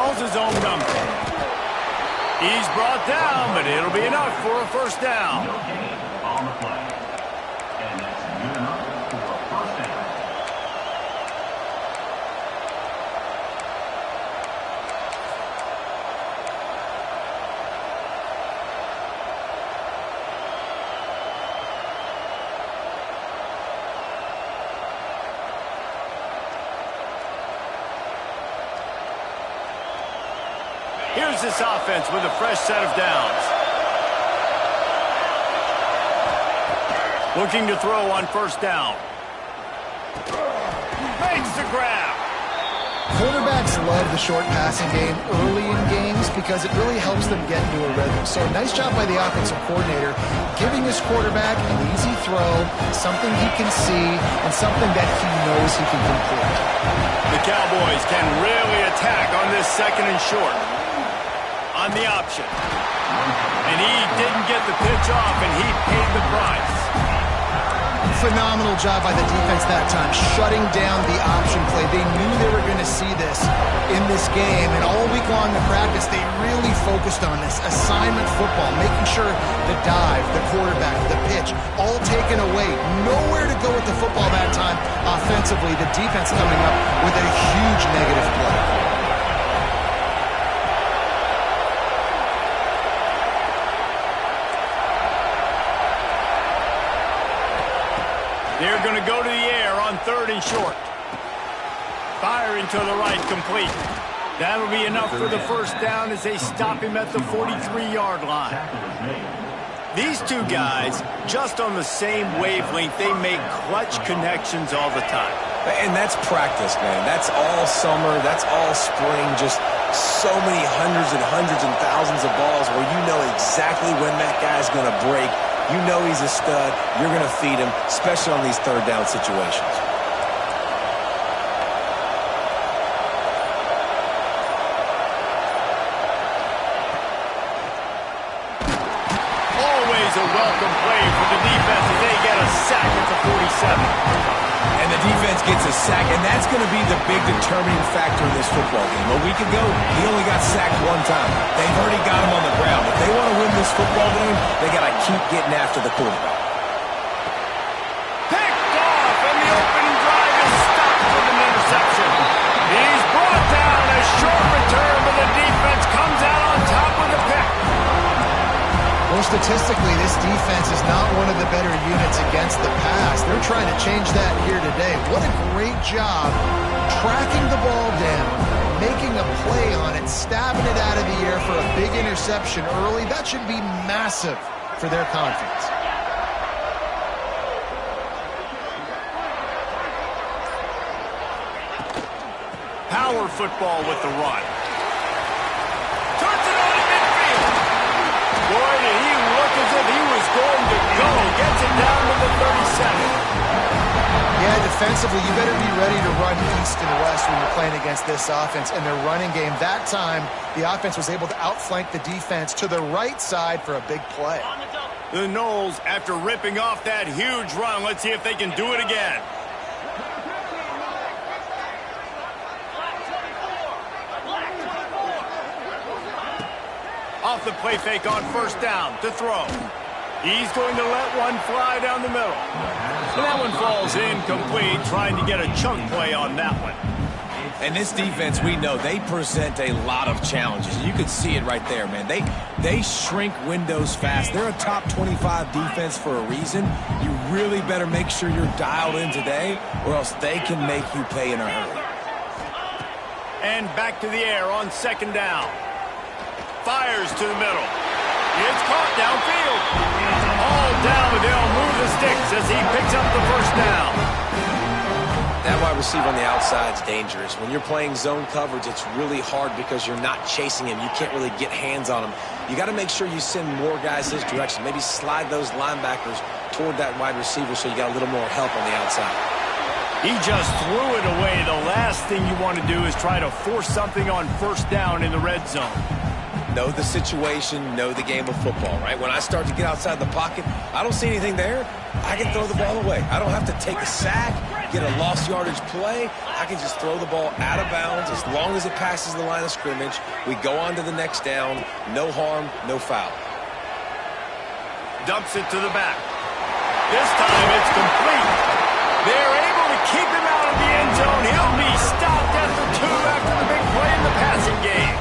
calls his own number. He's brought down, but it'll be enough for a first down. No gain on the play. And that's good enough for a first down. Here's this offense with a fresh set of downs. Looking to throw on first down. Makes the grab. Quarterbacks love the short passing game early in games because it really helps them get into a rhythm. So nice job by the offensive coordinator giving his quarterback an easy throw, something he can see, and something that he knows he can complete. The Cowboys can really attack on this second and short. On the option. And he didn't get the pitch off, and he paid the price. Phenomenal job by the defense that time, shutting down the option play. They knew they were going to see this in this game, and all week long in practice, they really focused on this assignment football, making sure the dive, the quarterback, the pitch, all taken away. Nowhere to go with the football that time offensively. The defense coming up with a huge negative play. They're going to go to the air on third and short. Firing to the right, complete. That'll be enough for the first down as they stop him at the 43-yard line. These two guys, just on the same wavelength, they make clutch connections all the time. And that's practice, man. That's all summer. That's all spring. Just so many hundreds and thousands of balls where you know exactly when that guy's going to break. You know he's a stud. You're going to feed him, especially on these third down situations. Always a welcome play for the defense as they get a sack at the 47. And the defense gets a sack, and that's going to be the big determining factor in this football game. A week ago, he only got sacked one time. They've already got him on the ground. If they want to win this football game, they got to keep getting after the quarterback. Picked off, and the opening drive is stopped with an interception. He's brought down. A short return, but the defense comes out on top with a pick. Well, statistically, this defense is not one of the better units against the pass. They're trying to change that here today. What a great job tracking the ball down, making a play on it, stabbing it out of the air for a big interception early. That should be massive for their confidence. Power football with the run. Turns it on in midfield. Boy, did he look as if he was going to go. Gets it down to the 37. Yeah, defensively, you better be ready to run east and west when you're playing against this offense. And their running game, that time, the offense was able to outflank the defense to the right side for a big play. The Noles, after ripping off that huge run, let's see if they can do it again. Off the play fake on first down to throw. He's going to let one fly down the middle. And that one falls incomplete, trying to get a chunk play on that one. And this defense, we know, they present a lot of challenges. You can see it right there, man. They shrink windows fast. They're a top 25 defense for a reason. You really better make sure you're dialed in today, or else they can make you pay in a hurry. And back to the air on second down. Fires to the middle. It's caught downfield. All down, but they'll move the sticks as he picks up the first down. That wide receiver on the outside is dangerous. When you're playing zone coverage, it's really hard because you're not chasing him. You can't really get hands on him. You got to make sure you send more guys his direction. Maybe slide those linebackers toward that wide receiver so you got a little more help on the outside. He just threw it away. The last thing you want to do is try to force something on first down in the red zone. Know the situation, know the game of football, right? When I start to get outside the pocket, I don't see anything there, I can throw the ball away. I don't have to take a sack. get a lost yardage play, I can just throw the ball out of bounds as long as it passes the line of scrimmage. We go on to the next down. No harm, no foul. Dumps it to the back. This time it's complete. They're able to keep him out of the end zone. He'll be stopped at the 2 after the big play in the passing game.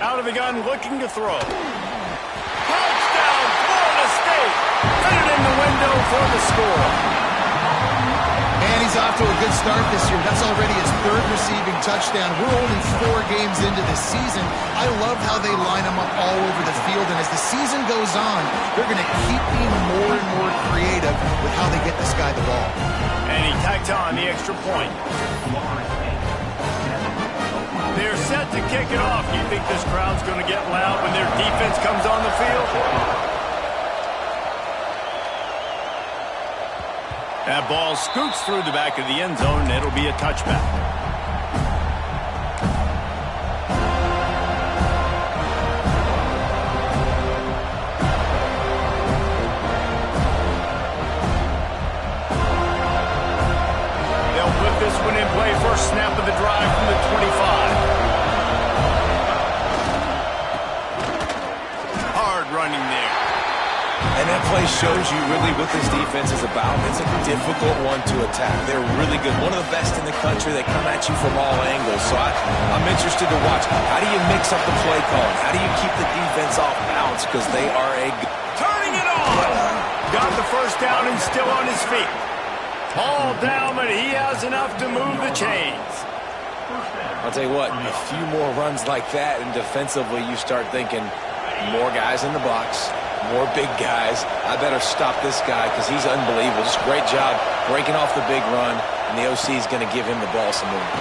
Out of the gun, looking to throw. Touchdown, Florida State! Put it in the window for the score. And he's off to a good start this year. That's already his 3rd receiving touchdown. We're only 4 games into this season. I love how they line him up all over the field. And as the season goes on, they're going to keep being more and more creative with how they get this guy the ball. And he tacks on the extra point. They're set to kick it off. You think this crowd's going to get loud when their defense comes on the field? That ball scoots through the back of the end zone, and it'll be a touchback. They'll put this one in play. First snap of the drive from the 25. Hard running there. And that play shows you really what this defense is about. It's a difficult one to attack. They're really good. One of the best in the country. They come at you from all angles. So I'm interested to watch. How do you mix up the play calling? How do you keep the defense off balance? Because they are turning it on. Got the first down and still on his feet. Ball down, but he has enough to move the chains. I'll tell you what, a few more runs like that, and defensively you start thinking more guys in the box, more big guys. I better stop this guy because he's unbelievable. Just great job breaking off the big run, and the OC is going to give him the ball some more.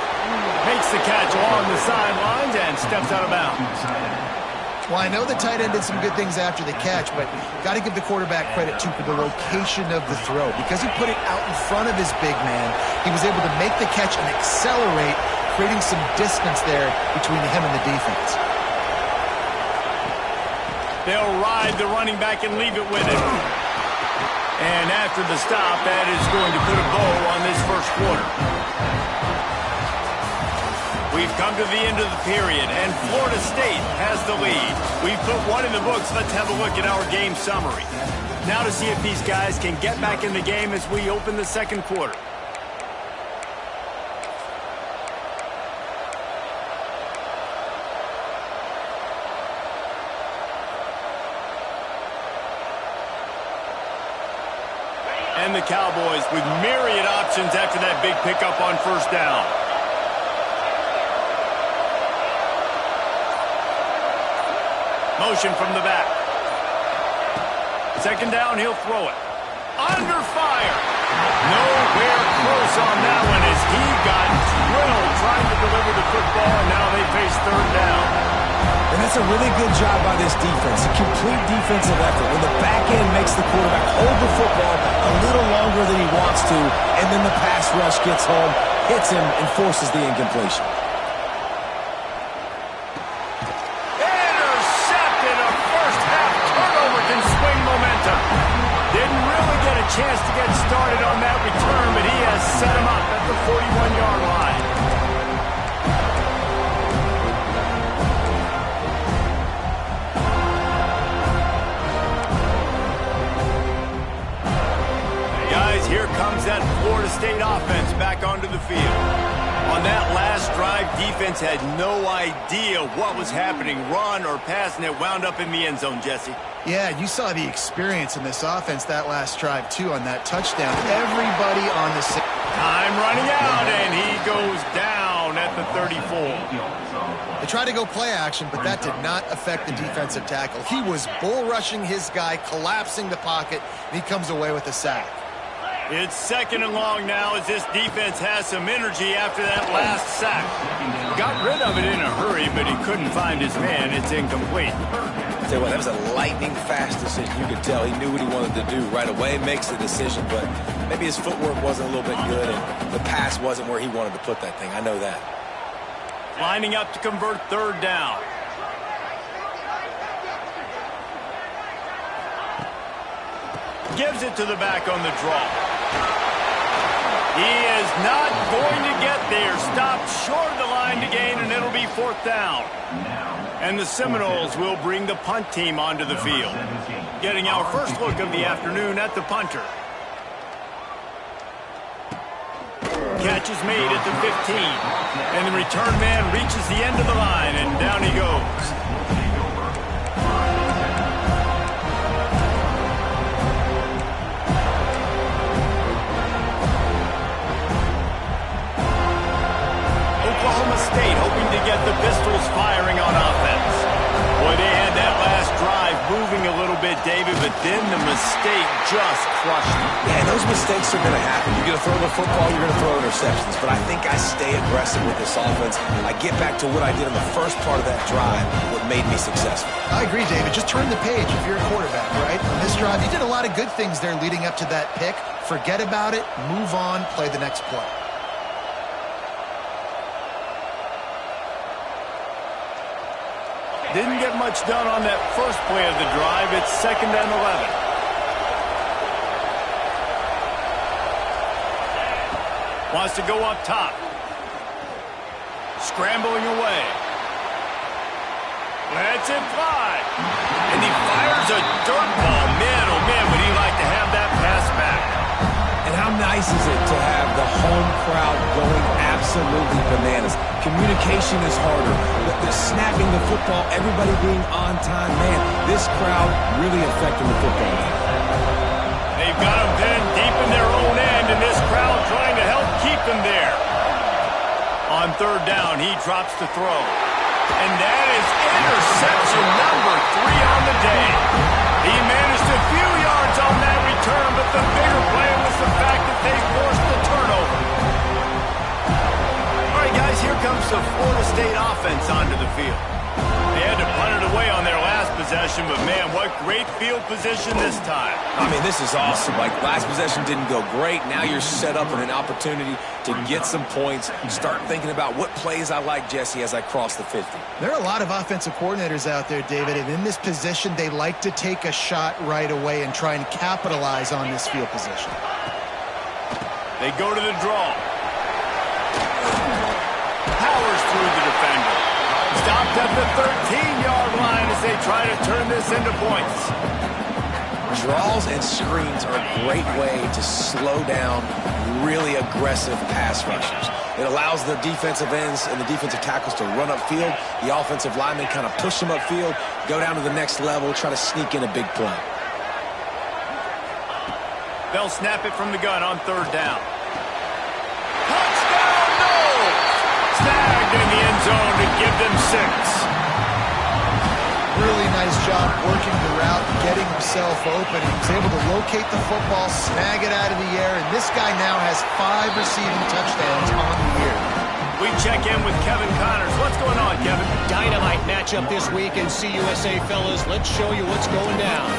Makes the catch along the sidelines and steps out of bounds. Well, I know the tight end did some good things after the catch, but got to give the quarterback credit, too, for the location of the throw. Because he put it out in front of his big man, he was able to make the catch and accelerate, creating some distance there between him and the defense. They'll ride the running back and leave it with him. And after the stop, that is going to put a bow on this first quarter. We've come to the end of the period, and Florida State has the lead. We've put one in the books. Let's have a look at our game summary. Now to see if these guys can get back in the game as we open the second quarter. And the Cowboys with myriad options after that big pickup on first down. Motion from the back. Second down, he'll throw it. Under fire. Nowhere close on that one as he got drilled trying to deliver the football, and now they face third down. And that's a really good job by this defense. A complete defensive effort. When the back end makes the quarterback hold the football a little longer than he wants to, and then the pass rush gets home, hits him, and forces the incompletion. Intercepted. A first half turnover can swing momentum. Didn't really get a chance to get started on that return, but he has set him up at the 41-yard line. Here comes that Florida State offense back onto the field. On that last drive, defense had no idea what was happening, run or pass, and it wound up in the end zone, Jesse. Yeah, you saw the experience in this offense that last drive, too, on that touchdown. Everybody on the same. Time running out, and he goes down at the 34. They tried to go play action, but that did not affect the defensive tackle. He was bull rushing his guy, collapsing the pocket, and he comes away with a sack. It's 2nd and long now as this defense has some energy after that last sack. Got rid of it in a hurry, but he couldn't find his man. It's incomplete. Tell you what, that was a lightning-fast decision. You could tell he knew what he wanted to do right away, makes the decision, but maybe his footwork wasn't a little bit good, and the pass wasn't where he wanted to put that thing. I know that. Lining up to convert 3rd down. Gives it to the back on the draw. He is not going to get there. Stopped short of the line to gain, and it'll be 4th down. And the Seminoles will bring the punt team onto the field. Getting our first look of the afternoon at the punter. Catch is made at the 15. And the return man reaches the end of the line, and down he goes. Oklahoma State hoping to get the Pistols firing on offense. Boy, they had that last drive moving a little bit, David, but then the mistake just crushed them. Yeah, those mistakes are going to happen. You're going to throw the football, you're going to throw interceptions. But I think I stay aggressive with this offense. I get back to what I did in the first part of that drive, what made me successful. I agree, David. Just turn the page if you're a quarterback, right? On this drive, you did a lot of good things there leading up to that pick. Forget about it, move on, play the next play. Didn't get much done on that first play of the drive. It's 2nd and 11. Wants to go up top. Scrambling away. Lets it fly. And he fires a dirt ball. Man, oh man, would he like to have that pass back. And how nice is it to have the home crowd going absolutely bananas? Communication is harder. The snapping the football, everybody being on time. Man, this crowd really affecting the football game. They've got them pinned deep in their own end, and this crowd trying to help keep them there. On 3rd down, he drops the throw. And that is interception number 3 on the day. He managed a few yards on that return, but the bigger play was the fact that they forced the turnover. All right, guys, here comes the Florida State offense onto the field. They had to punt it away on their last possession, but man, what great field position this time. I mean, this is awesome. Like, last possession didn't go great. Now you're set up with an opportunity to get some points. Start thinking about what plays I like, Jesse, as I cross the 50. There are a lot of offensive coordinators out there, David, and in this position, they like to take a shot right away and try and capitalize on this field position. They go to the draw. Powers through the defender. Stopped at the 13-yard line as they try to turn this into points. Draws and screens are a great way to slow down really aggressive pass rushers. It allows the defensive ends and the defensive tackles to run upfield. The offensive linemen kind of push them upfield, go down to the next level, try to sneak in a big play. They'll snap it from the gun on 3rd down. Touchdown, no! Snagged in the end zone to give them 6. Really nice job working the route, getting himself open. He was able to locate the football, snag it out of the air, and this guy now has 5 receiving touchdowns on the year. We check in with Kevin Connors. What's going on, Kevin? Dynamite matchup this week in CUSA, fellas. Let's show you what's going down.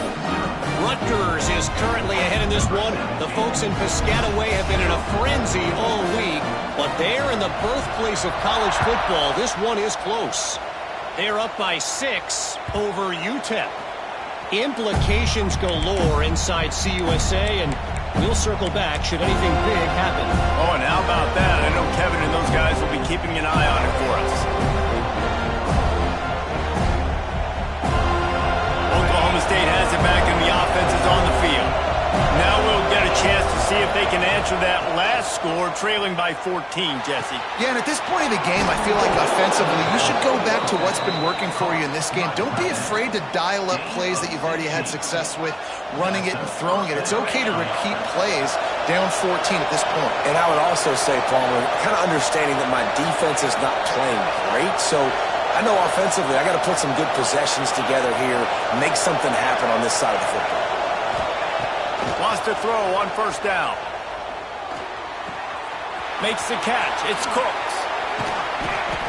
Rutgers is currently ahead in this one. The folks in Piscataway have been in a frenzy all week, but they're in the birthplace of college football. This one is close. They're up by 6 over UTEP. Implications galore inside CUSA, and we'll circle back should anything big happen. Oh, and how about that? I know Kevin and those guys will be keeping an eye on it for us. Oklahoma State has it back, and the offense is on the field. Now we'll get a chance to see if they can answer that last score, trailing by 14, Jesse. Yeah, and at this point in the game, I feel like offensively, you should go back to what's been working for you in this game. Don't be afraid to dial up plays that you've already had success with, running it and throwing it. It's okay to repeat plays down 14 at this point. And I would also say, Palmer, kind of understanding that my defense is not playing great, so I know offensively I got to put some good possessions together here, make something happen on this side of the football. Wants to throw on 1st down. Makes the catch. It's Cooks.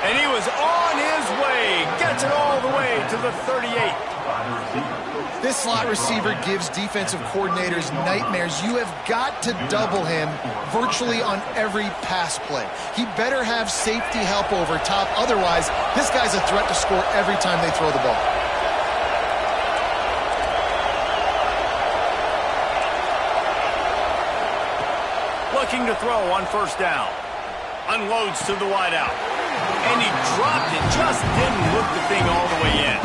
And he was on his way. Gets it all the way to the 38. This slot receiver gives defensive coordinators nightmares. You have got to double him virtually on every pass play. He better have safety help over top. Otherwise, this guy's a threat to score every time they throw the ball. Looking to throw on first down. Unloads to the wideout. And he dropped it. Just didn't look the thing all the way in.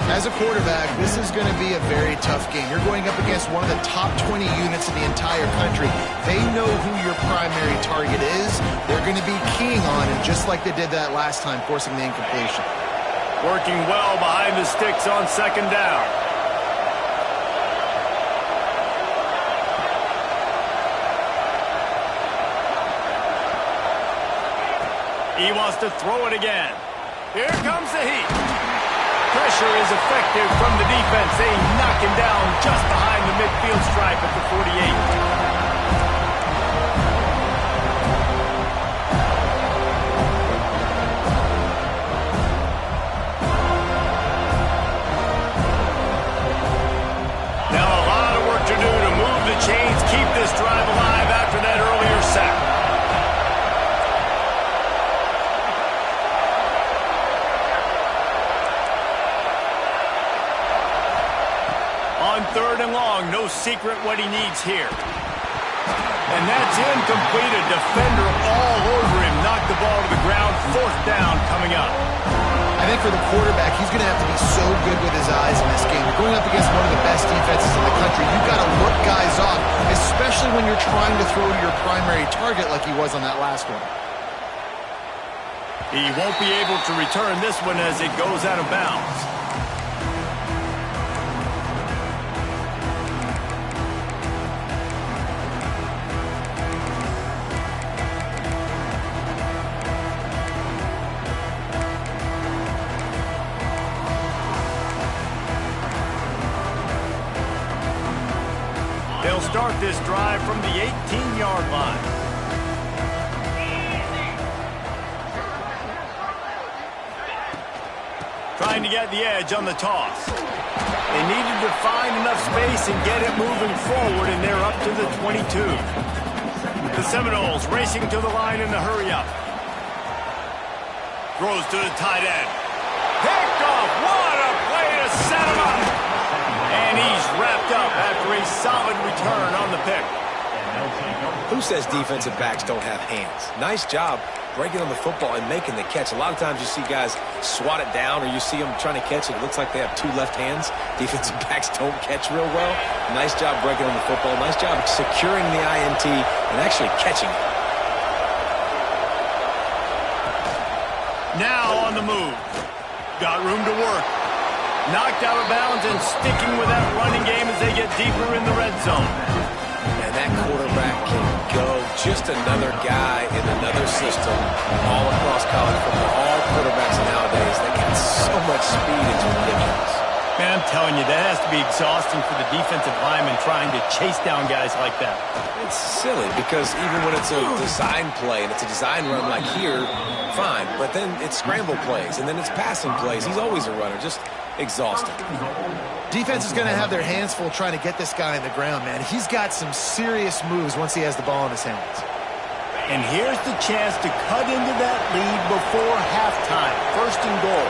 As a quarterback, this is going to be a very tough game. You're going up against one of the top 20 units in the entire country. They know who your primary target is. They're going to be keying on him, just like they did that last time, forcing the incompletion. Working well behind the sticks on second down. He wants to throw it again. Here comes the heat. Pressure is effective from the defense. They knock him down just behind the midfield stripe at the 48. Now a lot of work to do to move the chains, keep this drive alive after that earlier sack. Third and long, no secret what he needs here. And that's incomplete. A defender all over him. Knocked the ball to the ground. Fourth down coming up. I think for the quarterback, he's going to have to be so good with his eyes in this game. You're going up against one of the best defenses in the country. You've got to look guys off, especially when you're trying to throw to your primary target like he was on that last one. He won't be able to return this one as it goes out of bounds. They'll start this drive from the 18-yard line. Trying to get the edge on the toss. They needed to find enough space and get it moving forward, and they're up to the 22. The Seminoles racing to the line in the hurry-up. Throws to the tight end. Picked off. What a play to set him up. And he's wrapped up after a solid return on the pick. Who says defensive backs don't have hands? Nice job breaking on the football and making the catch. A lot of times you see guys swat it down or you see them trying to catch it. It looks like they have two left hands. Defensive backs don't catch real well. Nice job breaking on the football. Nice job securing the INT and actually catching it. Now on the move. Got room to work. Knocked out of bounds and sticking with that running game as they get deeper in the red zone. And that quarterback can go. Just another guy in another system all across college football. All quarterbacks nowadays, they got so much speed, it's ridiculous. Man, I'm telling you, that has to be exhausting for the defensive lineman trying to chase down guys like that. It's silly because even when it's a design play and it's a design run like here, fine. But then it's scramble plays and then it's passing plays. He's always a runner. Just exhausting. Defense is going to have their hands full trying to get this guy in the ground, man. He's got some serious moves once he has the ball in his hands. And here's the chance to cut into that lead before halftime. First and goal.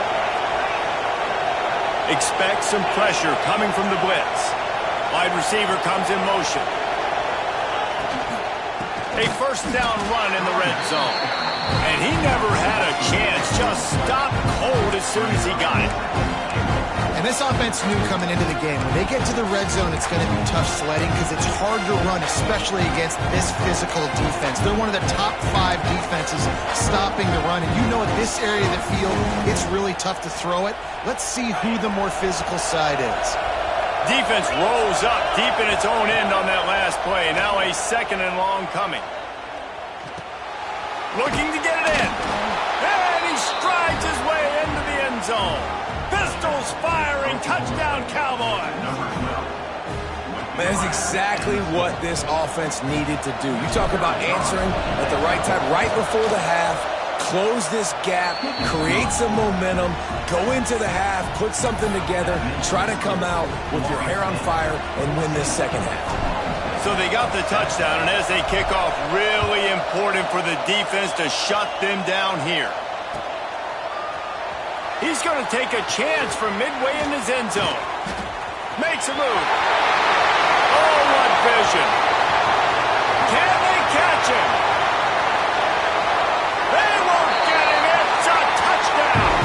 Expect some pressure coming from the blitz. Wide receiver comes in motion. A first down run in the red zone. And he never had a chance. Just stopped cold as soon as he got it. And this offense knew coming into the game, when they get to the red zone, it's going to be tough sledding because it's hard to run, especially against this physical defense. They're one of the top 5 defenses stopping the run. And you know at this area of the field, it's really tough to throw it. Let's see who the more physical side is. Defense rose up deep in its own end on that last play. Now a second and long coming. Looking to get it in. And he strides his way into the end zone. Pistols firing, touchdown Cowboys. That's exactly what this offense needed to do. You talk about answering at the right time, right before the half, close this gap, create some momentum, go into the half, put something together, try to come out with your hair on fire and win this second half. So they got the touchdown, and as they kick off, really important for the defense to shut them down here. He's going to take a chance from midway in his end zone. Makes a move. Oh, what vision. Can they catch him? They won't get him. It's a touchdown.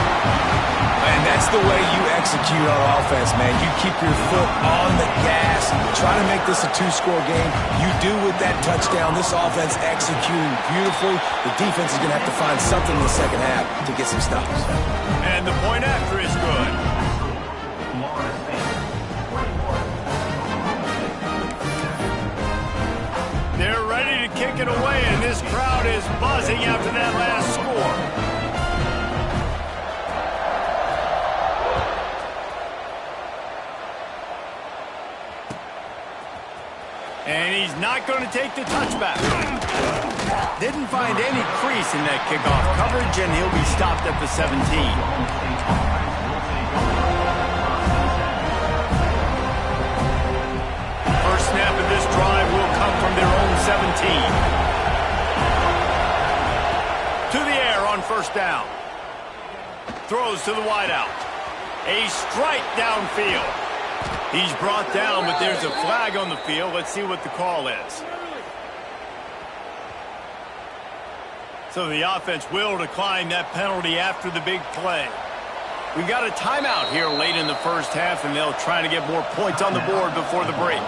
And that's the way you execute on offense, man. You keep your foot on the gas, try to make this a two-score game. You do with that touchdown. This offense executing beautifully. The defense is going to have to find something in the second half to get some stops. And the point after is good. They're ready to kick it away, and this crowd is buzzing after that last score. And he's not going to take the touchback. Didn't find any crease in that kickoff coverage, and he'll be stopped at the 17. First snap of this drive will come from their own 17. To the air on first down. Throws to the wideout. A strike downfield. He's brought down, but there's a flag on the field. Let's see what the call is. So the offense will decline that penalty after the big play. We've got a timeout here late in the first half, and they'll try to get more points on the board before the break.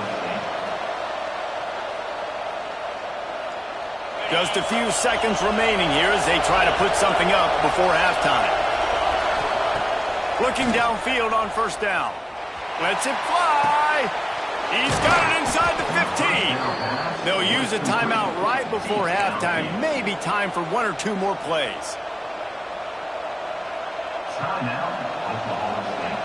Just a few seconds remaining here as they try to put something up before halftime. Looking downfield on first down. Lets it fly. He's got it inside the 15. They'll use a timeout right before halftime. Maybe time for one or two more plays. Timeout, Oklahoma State.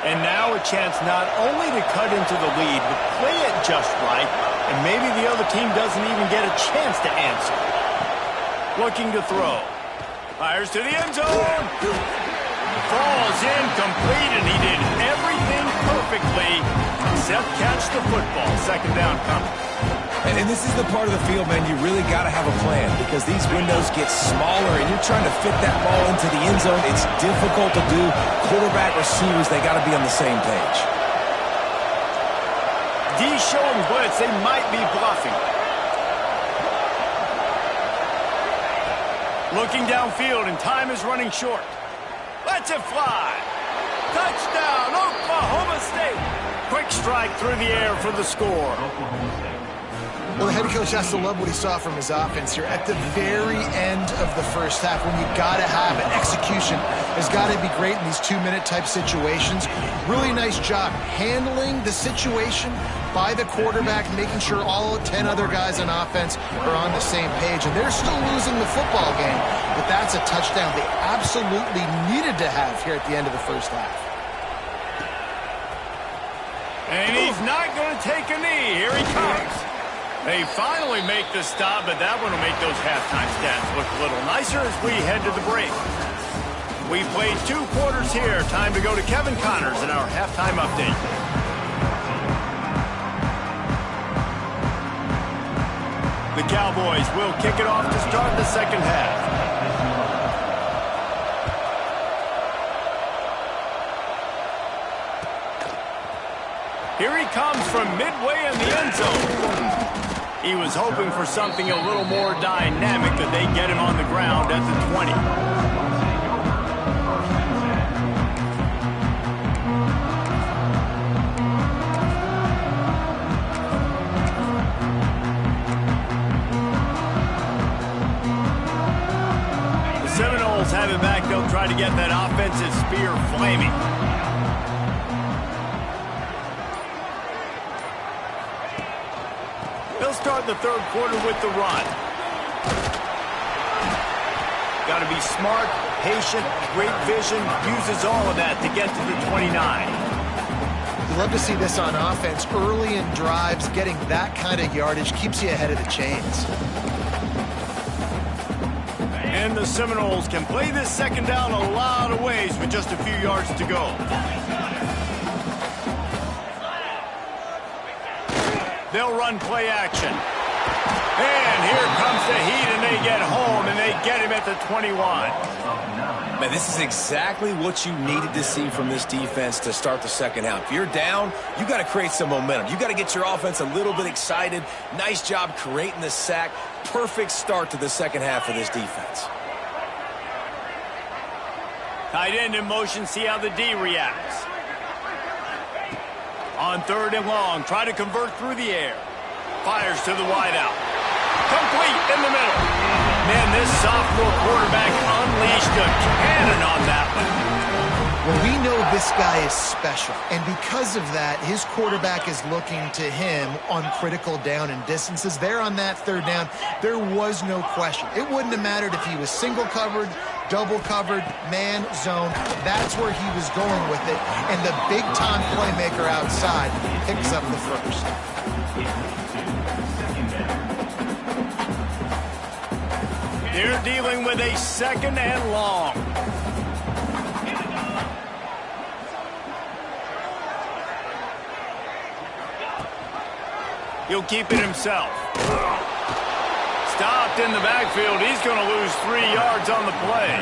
And now a chance not only to cut into the lead, but play it just right, and maybe the other team doesn't even get a chance to answer. Looking to throw. Fires to the end zone. Falls incomplete, and he did everything perfectly except catch the football. Second down coming. And this is the part of the field, man, you really got to have a plan because these windows get smaller and you're trying to fit that ball into the end zone. It's difficult to do. Quarterback, receivers, they got to be on the same page. D showing blitz. They might be bluffing. Looking downfield, and time is running short. Lets it fly. Touchdown, Oklahoma State. Quick strike through the air for the score. Well, the head coach has to love what he saw from his offense here at the very end of the first half when you got to have it. Execution has got to be great in these two-minute type situations. Really nice job handling the situation by the quarterback, making sure all 10 other guys on offense are on the same page. And they're still losing the football game, but that's a touchdown they absolutely needed to have here at the end of the first half. And he's not going to take a knee. Here he comes. They finally make the stop, but that one will make those halftime stats look a little nicer as we head to the break. We played 2 quarters here. Time to go to Kevin Connors in our halftime update. The Cowboys will kick it off to start the second half. Here he comes from midway in the end zone. He was hoping for something a little more dynamic, that they get him on the ground at the 20. The Seminoles have it back. They'll try to get that offensive spear flaming. They'll start the third quarter with the run. Got to be smart, patient, great vision, uses all of that to get to the 29. You love to see this on offense. Early in drives, getting that kind of yardage keeps you ahead of the chains. And the Seminoles can play this second down a lot of ways with just a few yards to go. They'll run play action. And here comes the heat, and they get home, and they get him at the 21. Man, this is exactly what you needed to see from this defense to start the second half. If you're down, you got to create some momentum. You got to get your offense a little bit excited. Nice job creating the sack. Perfect start to the second half of this defense. Tight end in motion, see how the D reacts. On 3rd and long, try to convert through the air. Fires to the wideout. Complete in the middle. Man, this sophomore quarterback unleashed a cannon on that one. Well, we know this guy is special, and because of that, his quarterback is looking to him on critical down and distances. There on that 3rd down, there was no question. It wouldn't have mattered if he was single covered, double covered, man, zone. That's where he was going with it, and the big-time playmaker outside picks up the first. They're dealing with a 2nd and long. He'll keep it himself. Stopped in the backfield. He's going to lose 3 yards on the play.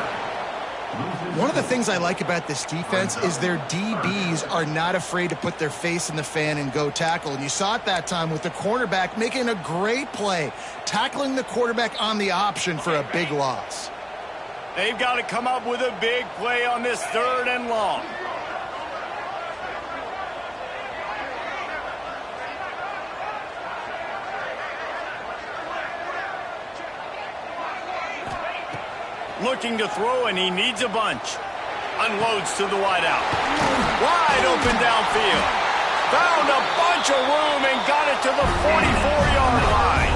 One of the things I like about this defense is their DBs are not afraid to put their face in the fan and go tackle. And you saw it that time with the cornerback making a great play, tackling the quarterback on the option for a big loss. They've got to come up with a big play on this 3rd and long. Looking to throw, and he needs a bunch. Unloads to the wideout. Wide open downfield. Found a bunch of room and got it to the 44-yard line.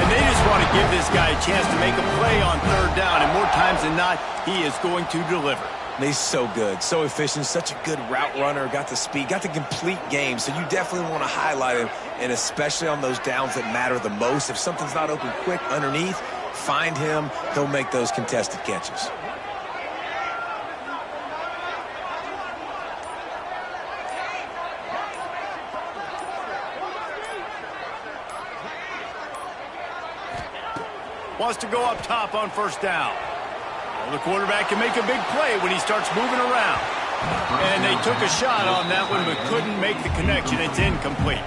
And they just want to give this guy a chance to make a play on 3rd down, and more times than not, he is going to deliver. He's so good, so efficient, such a good route runner, got the speed, got the complete game, so you definitely want to highlight him, and especially on those downs that matter the most. If something's not open quick underneath, find him, he'll make those contested catches. Wants to go up top on 1st down. Well, the quarterback can make a big play when he starts moving around. And they took a shot on that one but couldn't make the connection. It's incomplete.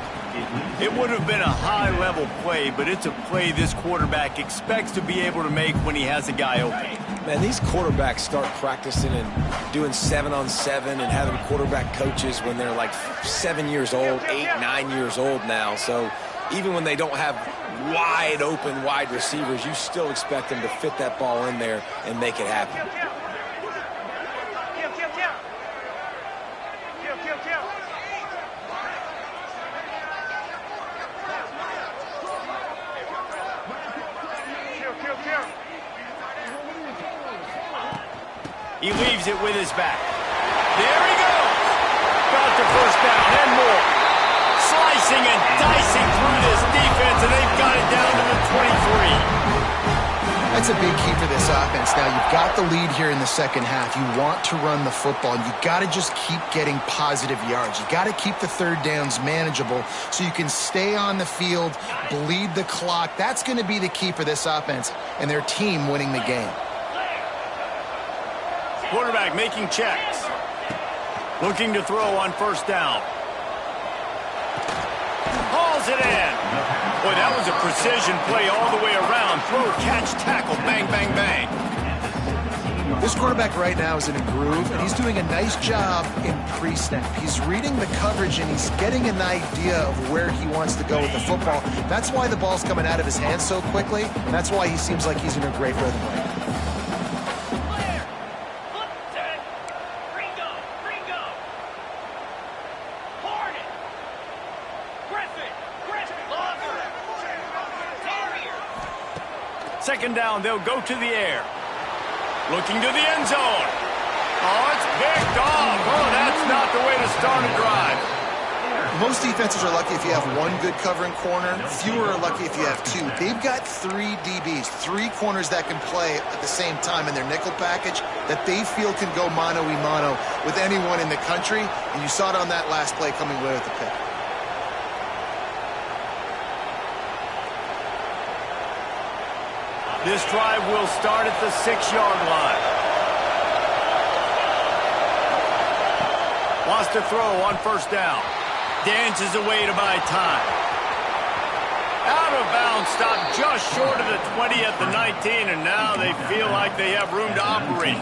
It would have been a high-level play, but it's a play this quarterback expects to be able to make when he has a guy open. Man, these quarterbacks start practicing and doing 7-on-7 and having quarterback coaches when they're like 7 years old, 8, 9 years old now. So even when they don't have wide open wide receivers, you still expect them to fit that ball in there and make it happen. He leaves it with his back. There he goes. Got the 1st down and more. Slicing and dicing through this defense, and they've got it down to the 23. That's a big key for this offense. Now, you've got the lead here in the second half. You want to run the football, and you've got to just keep getting positive yards. You've got to keep the 3rd downs manageable so you can stay on the field, bleed the clock. That's going to be the key for this offense and their team winning the game. Quarterback making checks. Looking to throw on 1st down. Hauls it in. Boy, that was a precision play all the way around. Throw, catch, tackle, bang, bang, bang. This quarterback right now is in a groove, and he's doing a nice job in pre-snap. He's reading the coverage, and he's getting an idea of where he wants to go with the football. That's why the ball's coming out of his hands so quickly, and that's why he seems like he's in a great rhythm right now. second down, they'll go to the air. Looking to the end zone. Oh, it's picked off. Oh, that's not the way to start a drive. Most defenses are lucky if you have one good covering corner. Fewer are lucky if you have two. They've got 3 DBs, 3 corners that can play at the same time in their nickel package that they feel can go mano-a-mano with anyone in the country. And you saw it on that last play coming away with the pick. This drive will start at the 6-yard line. Wants to throw on first down. Dances away to buy time. Out of bounds, stopped just short of the 20 at the 19, and now they feel like they have room to operate.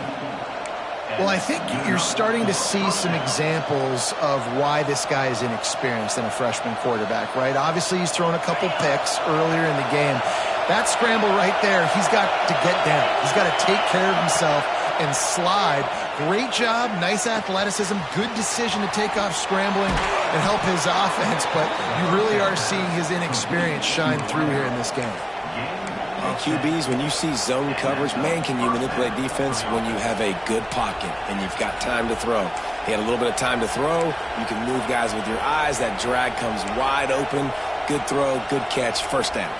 Well, I think you're starting to see some examples of why this guy is inexperienced in a freshman quarterback, right? Obviously, he's thrown a couple picks earlier in the game. That scramble right there, he's got to get down. He's got to take care of himself and slide. Great job, nice athleticism, good decision to take off scrambling and help his offense, but you really are seeing his inexperience shine through here in this game. And QBs, when you see zone coverage, man, can you manipulate defense when you have a good pocket and you've got time to throw. He had a little bit of time to throw. You can move guys with your eyes. That drag comes wide open. Good throw, good catch, first down.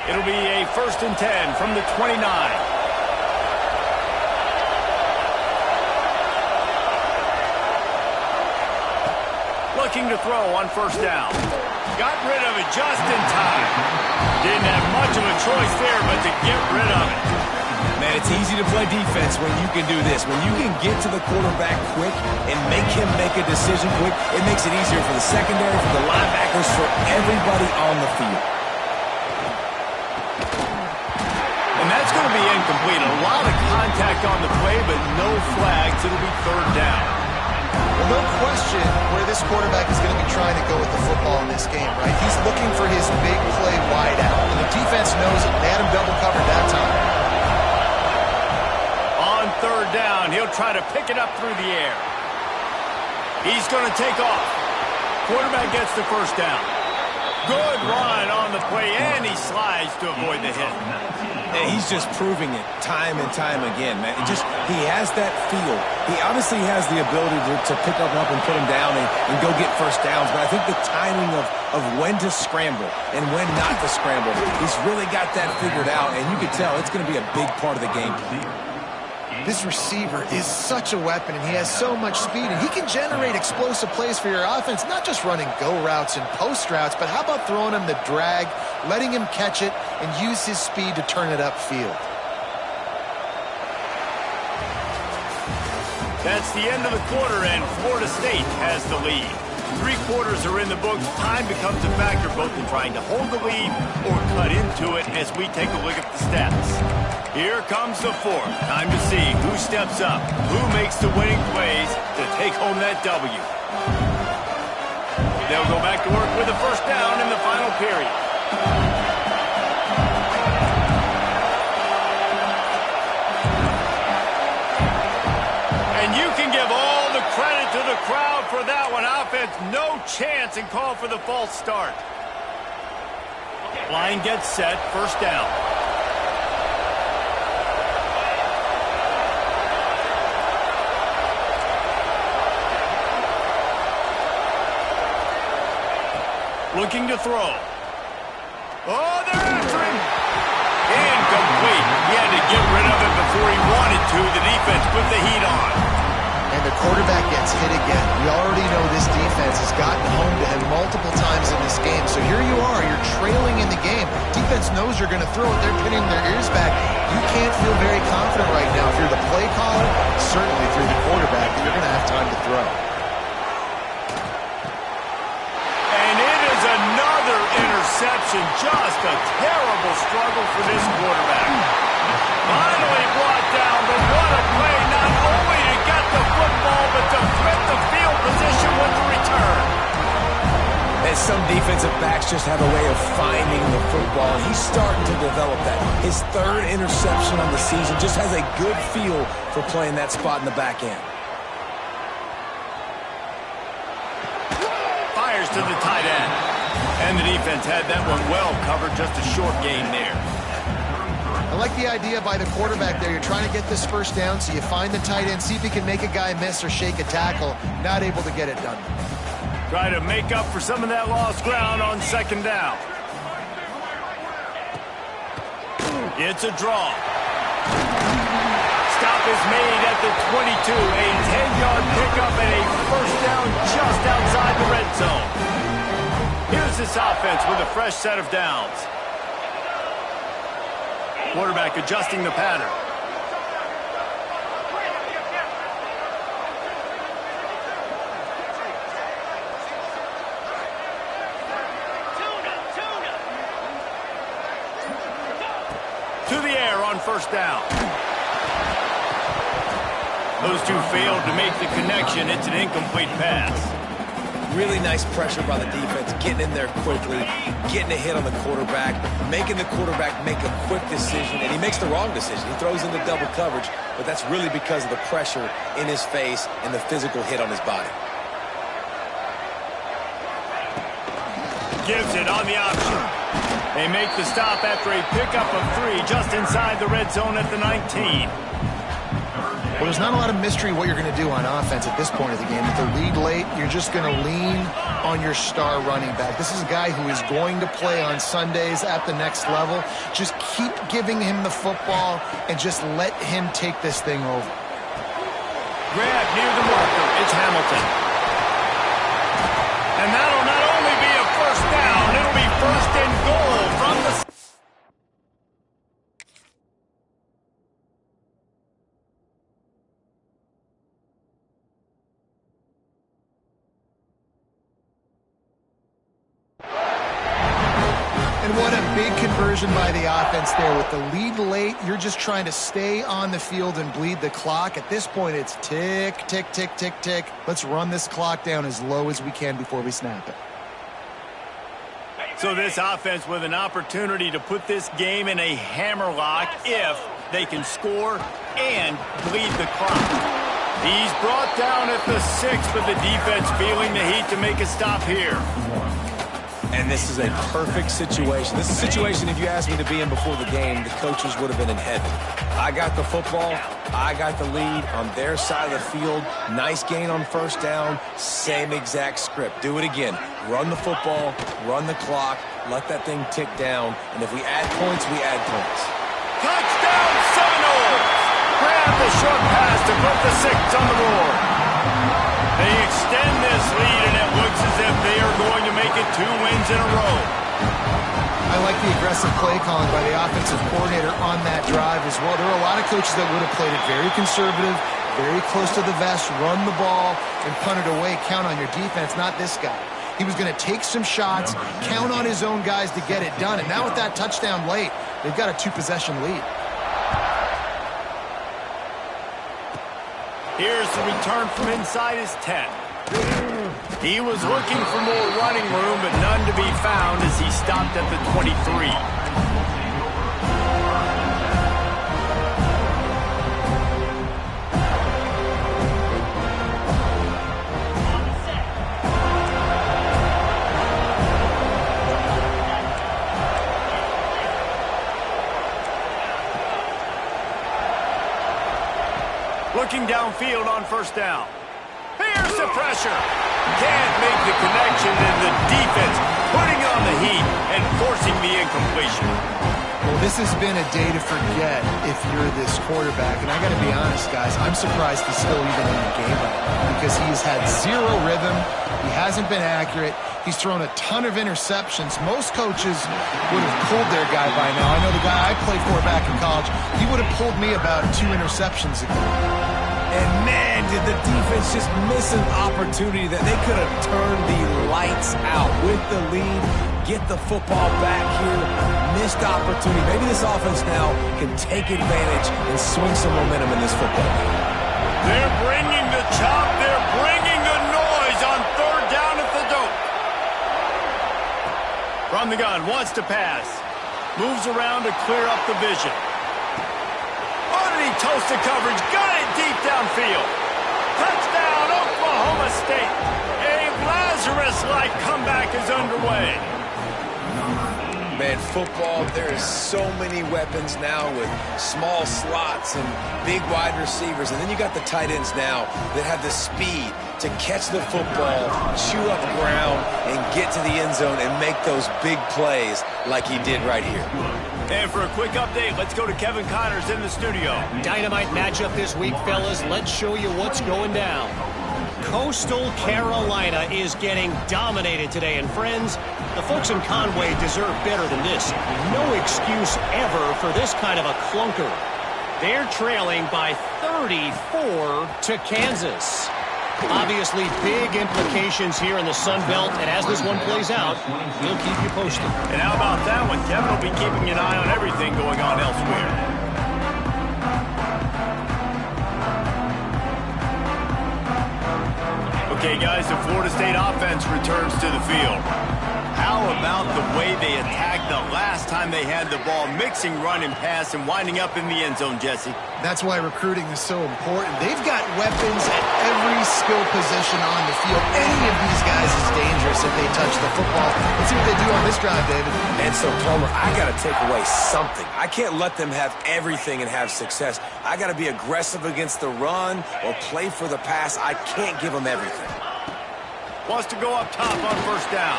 It'll be a 1st and 10 from the 29. Looking to throw on first down. Got rid of it just in time. Didn't have much of a choice there but to get rid of it. Man, it's easy to play defense when you can do this. When you can get to the quarterback quick and make him make a decision quick, it makes it easier for the secondary, for the linebackers, for everybody on the field. And that's going to be incomplete. A lot of contact on the play, but no flags. It'll be 3rd down. Well, no question where this quarterback is going to be trying to go with the football in this game, right? He's looking for his big play wide out. And the defense knows it. They had him double covered that time. On 3rd down, he'll try to pick it up through the air. He's going to take off. Quarterback gets the first down. Good run on the play, and he slides to avoid the hit. And he's just proving it time and time again, man. He has that feel. He obviously has the ability to pick up and put him down and go get first downs, but I think the timing of when to scramble and when not to scramble, he's really got that figured out, and you can tell it's going to be a big part of the game. This receiver is such a weapon, and he has so much speed, and he can generate explosive plays for your offense, not just running go routes and post routes, but how about throwing him the drag, letting him catch it, and use his speed to turn it upfield. That's the end of the quarter, and Florida State has the lead. 3 quarters are in the books. Time becomes a factor both in trying to hold the lead or cut into it as we take a look at the stats. Here comes the 4th. Time to see who steps up, who makes the winning plays to take home that W. They'll go back to work with the first down in the final period. And you can give all the credit to the crowd for that one. Offense, no chance, and call for the false start. Line gets set, first down. Looking to throw. Oh, they're after him. Incomplete. He had to get rid of it before he wanted to. The defense put the heat on. And the quarterback gets hit again. We already know this defense has gotten home to him multiple times in this game. So here you are. You're trailing in the game. Defense knows you're going to throw it. They're pinning their ears back. You can't feel very confident right now. If you're the play caller, certainly if you're the quarterback, you're going to have time to throw. Another interception, just a terrible struggle for this quarterback. Finally brought down, but what a play, not only to get the football, but to flip the field position with the return. And some defensive backs just have a way of finding the football, and he's starting to develop that. His 3rd interception on the season, just has a good feel for playing that spot in the back end. Fires to the tight end. And the defense had that one well covered, just a short gain there. I like the idea by the quarterback there. You're trying to get this first down, so you find the tight end, see if he can make a guy miss or shake a tackle. Not able to get it done. Try to make up for some of that lost ground on second down. It's a draw. Stop is made at the 22. A 10-yard pickup and a first down just outside the red zone. Here's this offense with a fresh set of downs. Quarterback adjusting the pattern. To the air on first down. Those two failed to make the connection. It's an incomplete pass. Really nice pressure by the defense, getting in there quickly, getting a hit on the quarterback, making the quarterback make a quick decision, and he makes the wrong decision. He throws into double coverage, but that's really because of the pressure in his face and the physical hit on his body. Gives it on the option. They make the stop after a pickup of 3 just inside the red zone at the 19. Well, there's not a lot of mystery what you're going to do on offense at this point of the game. With the lead late, you're just going to lean on your star running back. This is a guy who is going to play on Sundays at the next level. Just keep giving him the football and just let him take this thing over. Grab near the marker. It's Hamilton. And that'll not only be a first down, it'll be first and goal from the... And what a big conversion by the offense there. With the lead late, you're just trying to stay on the field and bleed the clock. At this point, it's tick, tick, tick, tick, tick. Let's run this clock down as low as we can before we snap it. So this offense with an opportunity to put this game in a hammerlock if they can score and bleed the clock. He's brought down at the 6, but the defense feeling the heat to make a stop here. And this is a perfect situation. This is a situation, if you asked me to be in before the game, the coaches would have been in heaven. I got the football. I got the lead on their side of the field. Nice gain on first down. Same exact script. Do it again. Run the football, run the clock, let that thing tick down. And if we add points, we add points. Touchdown Seminoles! Grab the short pass to put the 6 on the board. They extend this lead, and it looks as if they are going to make it 2 wins in a row. I like the aggressive play calling by the offensive coordinator on that drive as well. There are a lot of coaches that would have played it very conservative, very close to the vest, run the ball, and punt it away. Count on your defense, not this guy. He was going to take some shots, count on his own guys to get it done. And now with that touchdown late, they've got a 2-possession lead. Here's the return from inside his 10. He was looking for more running room, but none to be found as he stopped at the 23. Looking downfield on first down. Here's the pressure. Can't make the connection, and the defense putting on the heat and forcing the incompletion. Well, this has been a day to forget if you're this quarterback. And I got to be honest, guys, I'm surprised he's still even in the game right now because he's had zero rhythm. He hasn't been accurate. He's thrown a ton of interceptions. Most coaches would have pulled their guy by now. I know the guy I played for back in college, he would have pulled me about 2 interceptions ago. And man, did the defense just miss an opportunity that they could have turned the lights out with the lead, get the football back here, missed opportunity. Maybe this offense now can take advantage and swing some momentum in this football game. They're bringing the chop, they're bringing the noise on third down at the dope. From the gun, wants to pass. Moves around to clear up the vision. Toasted coverage, got it deep downfield. Touchdown, Oklahoma State. A Lazarus-like comeback is underway. Man, football, there is so many weapons now with small slots and big wide receivers. And then you got the tight ends now that have the speed to catch the football, chew up ground, and get to the end zone and make those big plays like he did right here. And for a quick update, let's go to Kevin Connors in the studio. Dynamite matchup this week, fellas. Let's show you what's going down. Coastal Carolina is getting dominated today. And friends, the folks in Conway deserve better than this. No excuse ever for this kind of a clunker. They're trailing by 34 to Kansas. Obviously, big implications here in the Sun Belt, and as this one plays out, we'll keep you posted. And how about that one? Kevin will be keeping an eye on everything going on elsewhere. Okay, guys, the Florida State offense returns to the field. How about the way they attacked the last time they had the ball, mixing run and pass and winding up in the end zone, Jesse? That's why recruiting is so important. They've got weapons at every skill position on the field. Any of these guys is dangerous if they touch the football. Let's see what they do on this drive, David. And so, Palmer, I got to take away something. I can't let them have everything and have success. I got to be aggressive against the run or play for the pass. I can't give them everything. Wants to go up top on first down.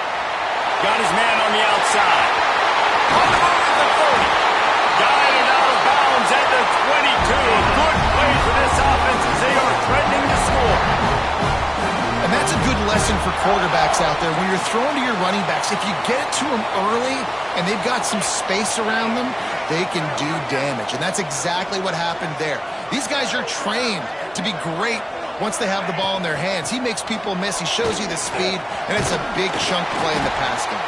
Got his man on the outside. On the move at the 30. Got it out of bounds at the 22. A good play for this offense as they are threatening to score. And that's a good lesson for quarterbacks out there. When you're throwing to your running backs, if you get it to them early and they've got some space around them, they can do damage. And that's exactly what happened there. These guys are trained to be great once they have the ball in their hands. He makes people miss. He shows you the speed, and it's a big chunk play in the pass game.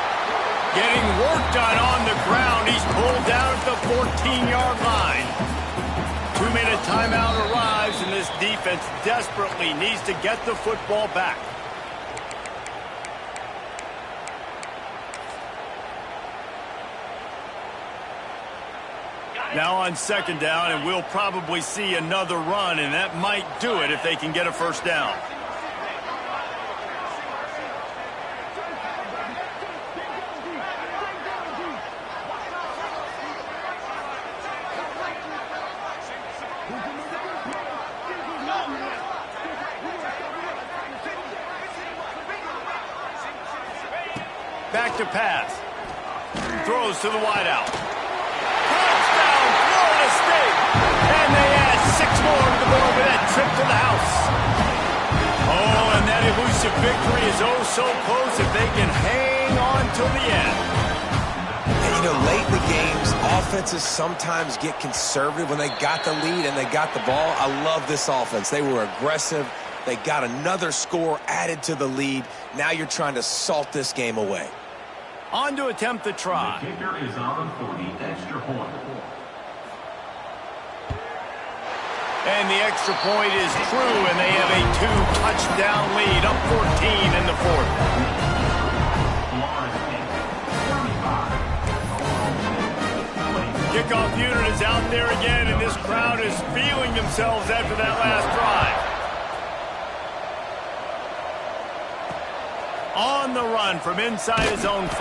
Getting work done on the ground. He's pulled down at the 14-yard line. 2-minute timeout arrives, and this defense desperately needs to get the football back. Now on second down, and we'll probably see another run, and that might do it if they can get a first down. Back to pass. Throws to the wideout. Touchdown, Florida State! And they add 6 more to the board with that trip to the house. Oh, and that elusive victory is oh so close if they can hang on till the end. And, you know, late in the games, offenses sometimes get conservative when they got the lead and they got the ball. I love this offense. They were aggressive. They got another score added to the lead. Now you're trying to salt this game away. On to attempt the try. The kicker is out for the extra point. And the extra point is true, and they have a 2-touchdown lead, up 14 in the fourth. Kickoff unit is out there again, and this crowd is feeling themselves after that last drive. On the run from inside his own 5.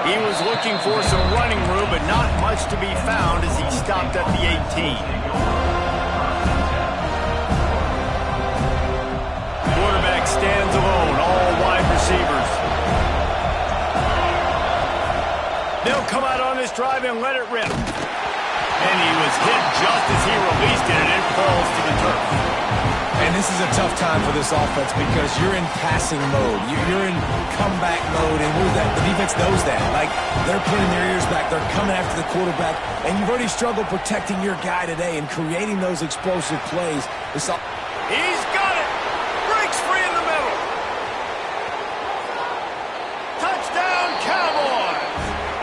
He was looking for some running room, but not much to be found as he stopped at the 18. Quarterback stands alone, all wide receivers. They'll come out on this drive and let it rip. And he was hit just as he released it, and it falls to the turf. And this is a tough time for this offense because you're in passing mode. You're in comeback mode, and the defense knows that. Like, they're putting their ears back. They're coming after the quarterback, and you've already struggled protecting your guy today and creating those explosive plays. He's got it! Breaks free in the middle. Touchdown, Cowboys!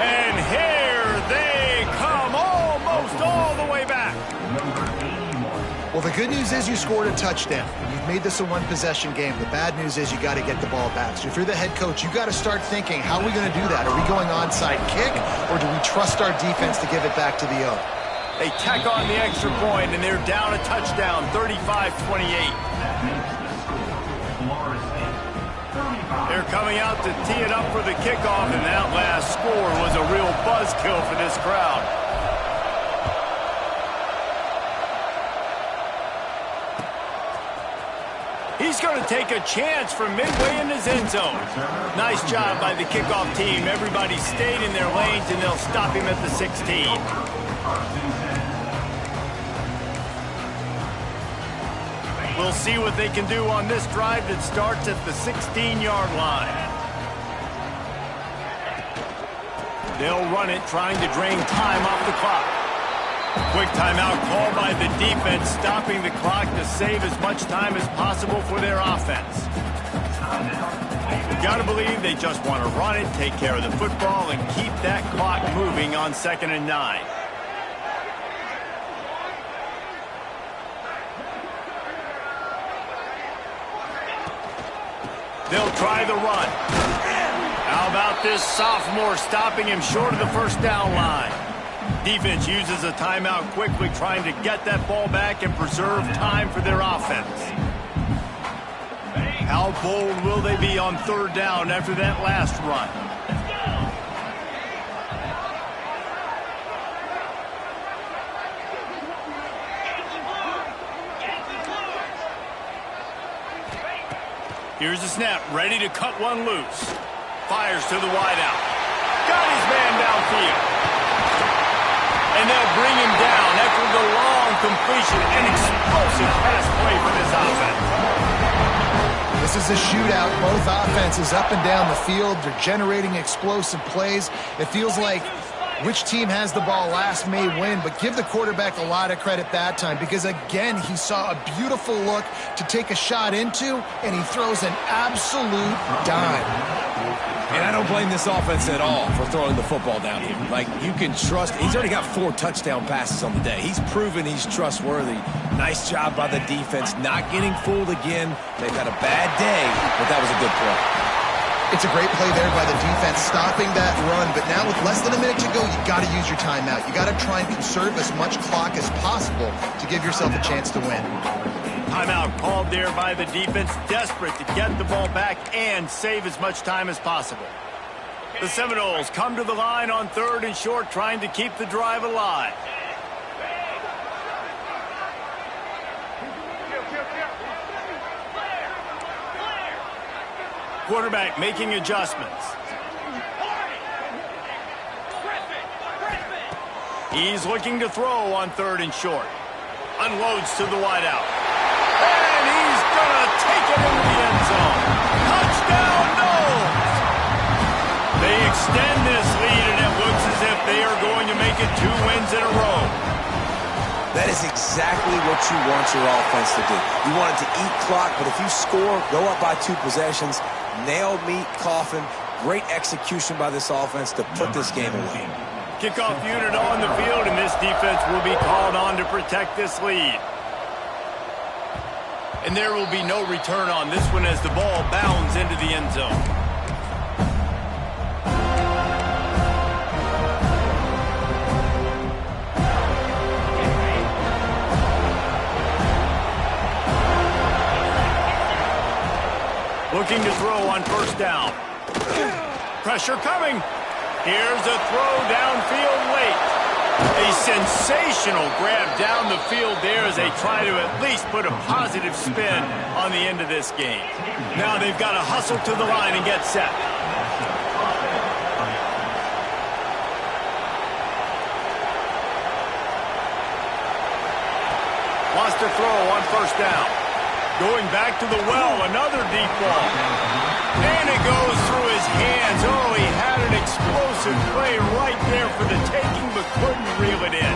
And here they come, almost all the way back. Well, the good news is you scored a touchdown. You've made this a one-possession game. The bad news is you got to get the ball back. So if you're the head coach, you got to start thinking, how are we going to do that? Are we going onside kick, or do we trust our defense to give it back to the O? They tack on the extra point, and they're down a touchdown, 35-28. They're coming out to tee it up for the kickoff, and that last score was a real buzzkill for this crowd. He's going to take a chance from midway in his end zone. Nice job by the kickoff team. Everybody stayed in their lanes, and they'll stop him at the 16. We'll see what they can do on this drive that starts at the 16-yard line. They'll run it, trying to drain time off the clock. Quick timeout called by the defense, stopping the clock to save as much time as possible for their offense. Got to believe they just want to run it, take care of the football, and keep that clock moving on 2nd and 9. They'll try the run. How about this sophomore stopping him short of the first down line? Defense uses a timeout quickly, trying to get that ball back and preserve time for their offense. How bold will they be on 3rd down after that last run? Here's the snap, ready to cut one loose. Fires to the wideout. Got his man downfield. And they'll bring him down after the long completion. An explosive pass play for this offense. This is a shootout. Both offenses up and down the field. They're generating explosive plays. It feels like which team has the ball last may win, but give the quarterback a lot of credit that time because, again, he saw a beautiful look to take a shot into, and he throws an absolute dime. And I don't blame this offense at all for throwing the football down here. Like, you can trust. He's already got 4 touchdown passes on the day. He's proven he's trustworthy. Nice job by the defense, not getting fooled again. They've had a bad day, but that was a good play. It's a great play there by the defense, stopping that run. But now with less than a minute to go, you got to use your timeout. You got to try and conserve as much clock as possible to give yourself a chance to win. Timeout called there by the defense, desperate to get the ball back and save as much time as possible. The Seminoles come to the line on 3rd and short, trying to keep the drive alive. Quarterback making adjustments. He's looking to throw on 3rd and short. Unloads to the wideout. And he's going to take it into the end zone. Touchdown, Noles! They extend this lead, and it looks as if they are going to make it 2 wins in a row. That is exactly what you want your offense to do. You want it to eat clock, but if you score, go up by 2 possessions, nail meat, coffin, great execution by this offense to put this game away. Kickoff unit on the field, and this defense will be called on to protect this lead. And there will be no return on this one as the ball bounds into the end zone. Looking to throw on 1st down. Pressure coming. Here's a throw downfield late. A sensational grab down the field there as they try to at least put a positive spin on the end of this game. Now they've got to hustle to the line and get set. Wants to throw on 1st down. Going back to the well, another deep ball. And it goes through his hands. Oh, he had an explosive play right there for the taking, but couldn't reel it in.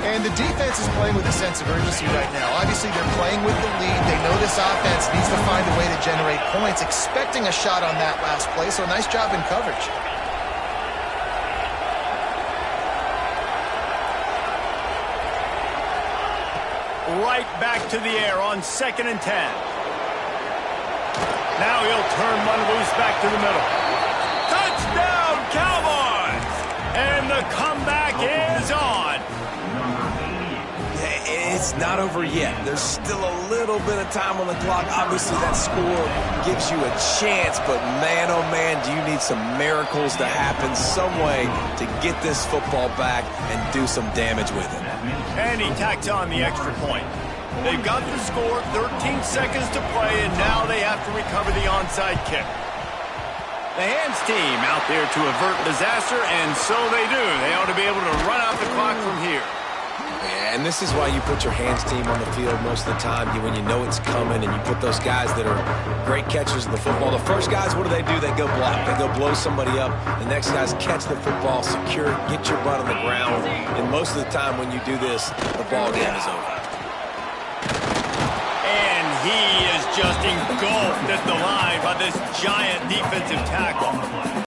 And the defense is playing with a sense of urgency right now. Obviously, they're playing with the lead. They know this offense needs to find a way to generate points, expecting a shot on that last play, so nice job in coverage. Right back to the air on 2nd and 10. Now he'll turn one loose back to the middle. Touchdown, Cowboys! And the comeback is on. It's It's not over yet. There's still a little bit of time on the clock. Obviously, that score gives you a chance, but man, oh man, do you need some miracles to happen, some way to get this football back and do some damage with it. And he tacks on the extra point. They've got the score, 13 seconds to play, and now they have to recover the onside kick. The hands team out there to avert disaster, and so they do. They ought to be able to run out the clock from here. And this is why you put your hands team on the field most of the time when you know it's coming, and you put those guys that are great catchers of the football. The first guys, what do? They go block. They go blow somebody up. The next guys catch the football, secure it, get your butt on the ground. And most of the time when you do this, the ball game is over. And he is just engulfed at the line by this giant defensive tackle.